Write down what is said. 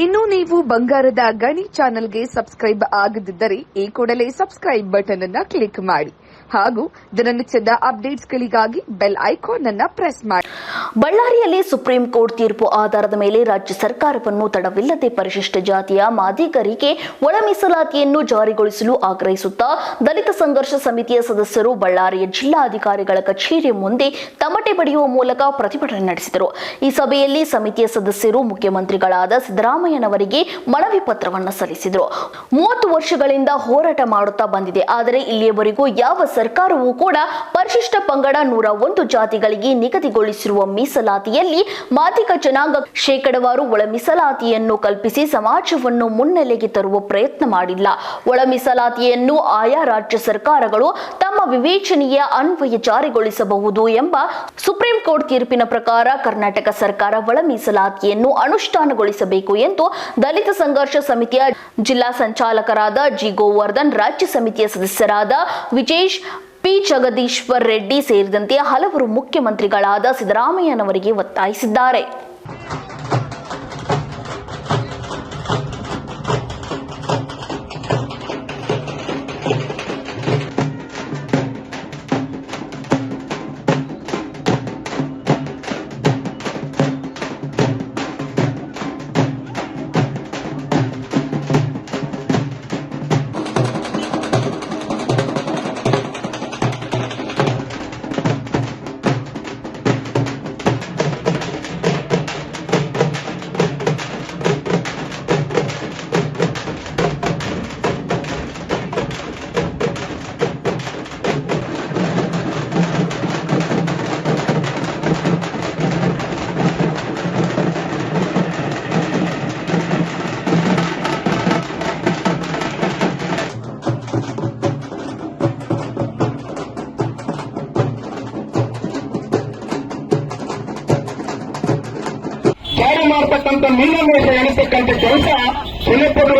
ಇನ್ನು ನೀವು ಬಂಗಾರದ ಗಣಿ ಚಾನೆಲ್ಗೆ ಸಬ್ಸ್ಕ್ರೈಬ್ ಆಗದಿದ್ದರೆ ಈ ಕೂಡಲೇ ಸಬ್ಸ್ಕ್ರೈಬ್ ಬಟನ್ ಅನ್ನು ಕ್ಲಿಕ್ ಮಾಡಿ ಹಾಗೂ ದಿನನಿತ್ಯದ ಅಪ್ಡೇಟ್ಸ್ಗಳಿಗಾಗಿ ಬೆಲ್ ಐಕಾನ್ ಅನ್ನು ಪ್ರೆಸ್ ಮಾಡಿ. ಬಳ್ಳಾರಿಯಲ್ಲಿ ಸುಪ್ರೀಂ ಕೋರ್ಟ್ ತೀರ್ಪು ಆಧಾರದ ಮೇಲೆ ರಾಜ್ಯ ಸರ್ಕಾರವನ್ನು ತಡವಿಲ್ಲದೆ ಪರಿಶಿಷ್ಟ ಜಾತಿಯ ಮಾದಿಗರಿಗೆ ಒಳ ಮೀಸಲಾತಿಯನ್ನು ಜಾರಿಗೊಳಿಸಲು ಆಗ್ರಹಿಸುತ್ತಾ ದಲಿತ ಸಂಘರ್ಷ ಸಮಿತಿಯ ಸದಸ್ಯರು ಬಳ್ಳಾರಿಯ ಜಿಲ್ಲಾಧಿಕಾರಿಗಳ ಕಚೇರಿ ಮುಂದೆ ತಮಟೆ ಬಡಿಯುವ ಮೂಲಕ ಪ್ರತಿಭಟನೆ ನಡೆಸಿದರು. ಈ ಸಭೆಯಲ್ಲಿ ಸಮಿತಿಯ ಸದಸ್ಯರು ಮುಖ್ಯಮಂತ್ರಿಗಳಾದ ಸಿದ್ದರಾಮಯ್ಯನವರಿಗೆ ಮನವಿ ಪತ್ರವನ್ನು ಸಲ್ಲಿಸಿದರು. 30 ವರ್ಷಗಳಿಂದ ಹೋರಾಟ ಮಾಡುತ್ತಾ ಬಂದಿದೆ. ಆದರೆ ಇಲ್ಲಿಯವರೆಗೂ ಯಾವ ಸರ್ಕಾರವೂ ಕೂಡ ಪರಿಶಿಷ್ಟ ಪಂಗಡ 101 ಜಾತಿಗಳಿಗೆ ನಿಗದಿಗೊಳಿಸಿರುವ ಮೀಸಲಾತಿಯಲ್ಲಿ ಮಾದಿಗ ಜನಾಂಗ ಶೇಕಡವಾರು ಒಳ ಮೀಸಲಾತಿಯನ್ನು ಕಲ್ಪಿಸಿ ಸಮಾಜವನ್ನು ಮುನ್ನೆಲೆಗೆ ತರುವ ಪ್ರಯತ್ನ ಮಾಡಿಲ್ಲ. ಒಳ ಮೀಸಲಾತಿಯನ್ನು ಆಯಾ ರಾಜ್ಯ ಸರ್ಕಾರಗಳು ತಮ್ಮ ವಿವೇಚನೆಯ ಅನ್ವಯ ಜಾರಿಗೊಳಿಸಬಹುದು ಎಂಬ ಸುಪ್ರೀಂ ಕೋರ್ಟ್ ತೀರ್ಪಿನ ಪ್ರಕಾರ ಕರ್ನಾಟಕ ಸರ್ಕಾರ ಒಳ ಮೀಸಲಾತಿಯನ್ನು ಅನುಷ್ಠಾನಗೊಳಿಸಬೇಕು ಎಂದು ದಲಿತ ಸಂಘರ್ಷ ಸಮಿತಿಯ ಜಿಲ್ಲಾ ಸಂಚಾಲಕರಾದ ಜಿ ಗೋವರ್ಧನ್, ರಾಜ್ಯ ಸಮಿತಿಯ ಸದಸ್ಯರಾದ ವಿಜೇಶ್ ಪಿ ಜಗದೀಶ್ವರ್ ರೆಡ್ಡಿ ಸೇರಿದಂತೆ ಹಲವರು ಮುಖ್ಯಮಂತ್ರಿಗಳಾದ ಸಿದ್ದರಾಮಯ್ಯನವರಿಗೆ ಒತ್ತಾಯಿಸಿದ್ದಾರೆ. ಜಾರಿ ಮಾಡತಕ್ಕಂಥ ಮೀನಮೇಷ ಎಣಿಸ್ತಕ್ಕಂಥ ಕೆಲಸ ಸುಲಭರು